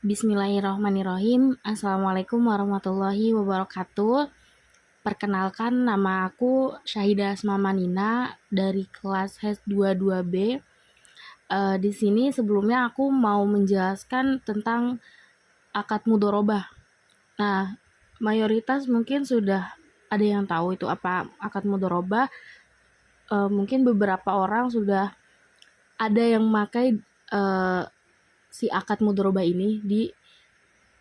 Bismillahirrahmanirrahim. Assalamualaikum warahmatullahi wabarakatuh. Perkenalkan, nama aku Syahidah Asma Manina dari kelas HES 22B. Di sini sebelumnya aku mau menjelaskan tentang akad mudharabah. Nah, mayoritas mungkin sudah ada yang tahu itu apa akad mudharabah. Mungkin beberapa orang sudah ada yang memakai si akad mudharabah ini di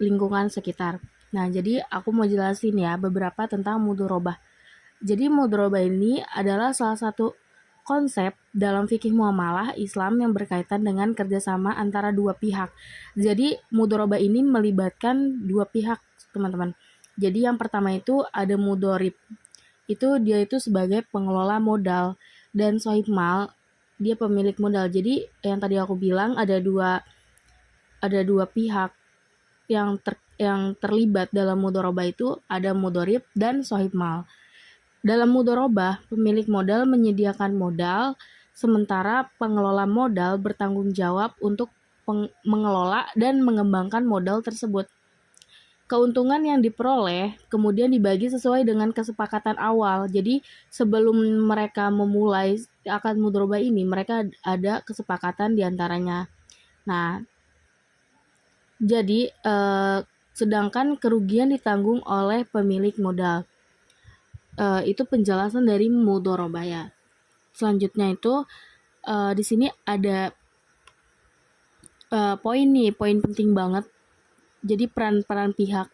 lingkungan sekitar. Nah, jadi aku mau jelasin ya beberapa tentang mudharabah. Jadi mudharabah ini adalah salah satu konsep dalam fikih muamalah Islam yang berkaitan dengan kerjasama antara dua pihak. Jadi mudharabah ini melibatkan dua pihak, teman-teman. Jadi yang pertama itu ada mudharib. Dia itu sebagai pengelola modal, dan sohib mal dia pemilik modal. Jadi yang tadi aku bilang ada dua pihak yang terlibat dalam mudharabah itu, ada mudharib dan sohib mal. Dalam mudharabah, pemilik modal menyediakan modal, sementara pengelola modal bertanggung jawab untuk mengelola dan mengembangkan modal tersebut. Keuntungan yang diperoleh kemudian dibagi sesuai dengan kesepakatan awal. Jadi sebelum mereka memulai akad mudharabah ini, mereka ada kesepakatan di antaranya. Nah, jadi sedangkan kerugian ditanggung oleh pemilik modal. Itu penjelasan dari mudharabah ya. Selanjutnya itu di sini ada poin penting banget. Jadi peran-peran pihak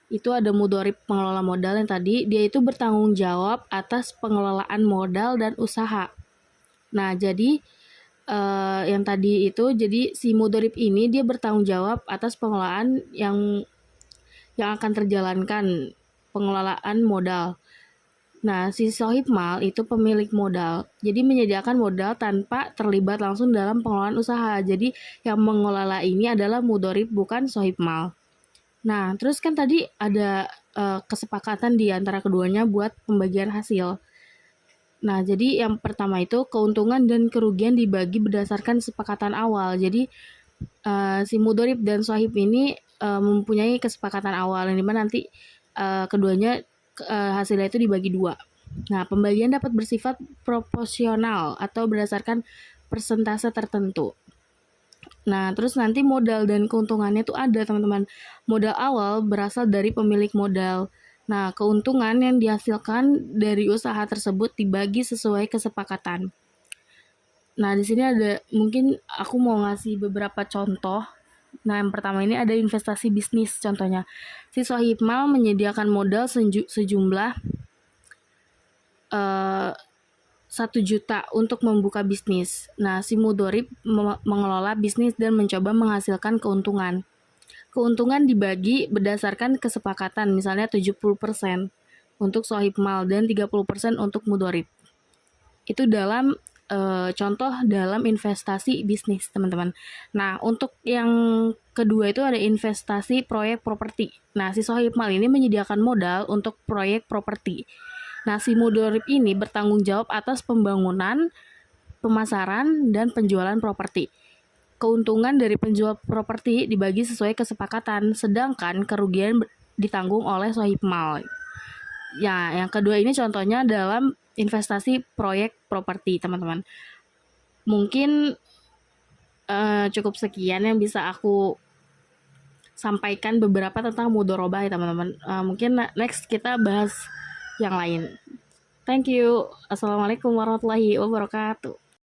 itu ada mudharib, pengelola modal yang tadi, dia itu bertanggung jawab atas pengelolaan modal dan usaha. Nah, jadi yang tadi itu, jadi si mudharib ini dia bertanggung jawab atas pengelolaan yang akan terjalankan pengelolaan modal. Nah, si sohib mal itu pemilik modal. Jadi menyediakan modal tanpa terlibat langsung dalam pengelolaan usaha. Jadi yang mengelola ini adalah mudharib, bukan sohib mal. Nah, terus kan tadi ada kesepakatan di antara keduanya buat pembagian hasil. Nah, jadi yang pertama itu keuntungan dan kerugian dibagi berdasarkan kesepakatan awal. Jadi si mudharib dan sohib ini mempunyai kesepakatan awal yang dimana nanti keduanya hasilnya itu dibagi dua. Nah, pembagian dapat bersifat proporsional atau berdasarkan persentase tertentu. Nah, terus nanti modal dan keuntungannya itu ada, teman-teman. Modal awal berasal dari pemilik modal. Nah, keuntungan yang dihasilkan dari usaha tersebut dibagi sesuai kesepakatan. Nah, di sini ada, mungkin aku mau ngasih beberapa contoh. Nah, yang pertama ini ada investasi bisnis contohnya. Si sohib mal menyediakan modal sejumlah 1 juta untuk membuka bisnis. Nah, si mudharib mengelola bisnis dan mencoba menghasilkan keuntungan. Keuntungan dibagi berdasarkan kesepakatan, misalnya 70% untuk sohib mal dan 30% untuk mudharib. Itu dalam contoh dalam investasi bisnis, teman-teman. Nah, untuk yang kedua itu ada investasi proyek properti. Nah, si sohib mal ini menyediakan modal untuk proyek properti. Nah, si mudharib ini bertanggung jawab atas pembangunan, pemasaran, dan penjualan properti. Keuntungan dari penjual properti dibagi sesuai kesepakatan, sedangkan kerugian ditanggung oleh sohib mal. Ya, yang kedua ini contohnya dalam investasi proyek properti, teman-teman. Mungkin cukup sekian yang bisa aku sampaikan beberapa tentang mudharabah ya, teman-teman. Mungkin next kita bahas yang lain. Thank you. Assalamualaikum warahmatullahi wabarakatuh.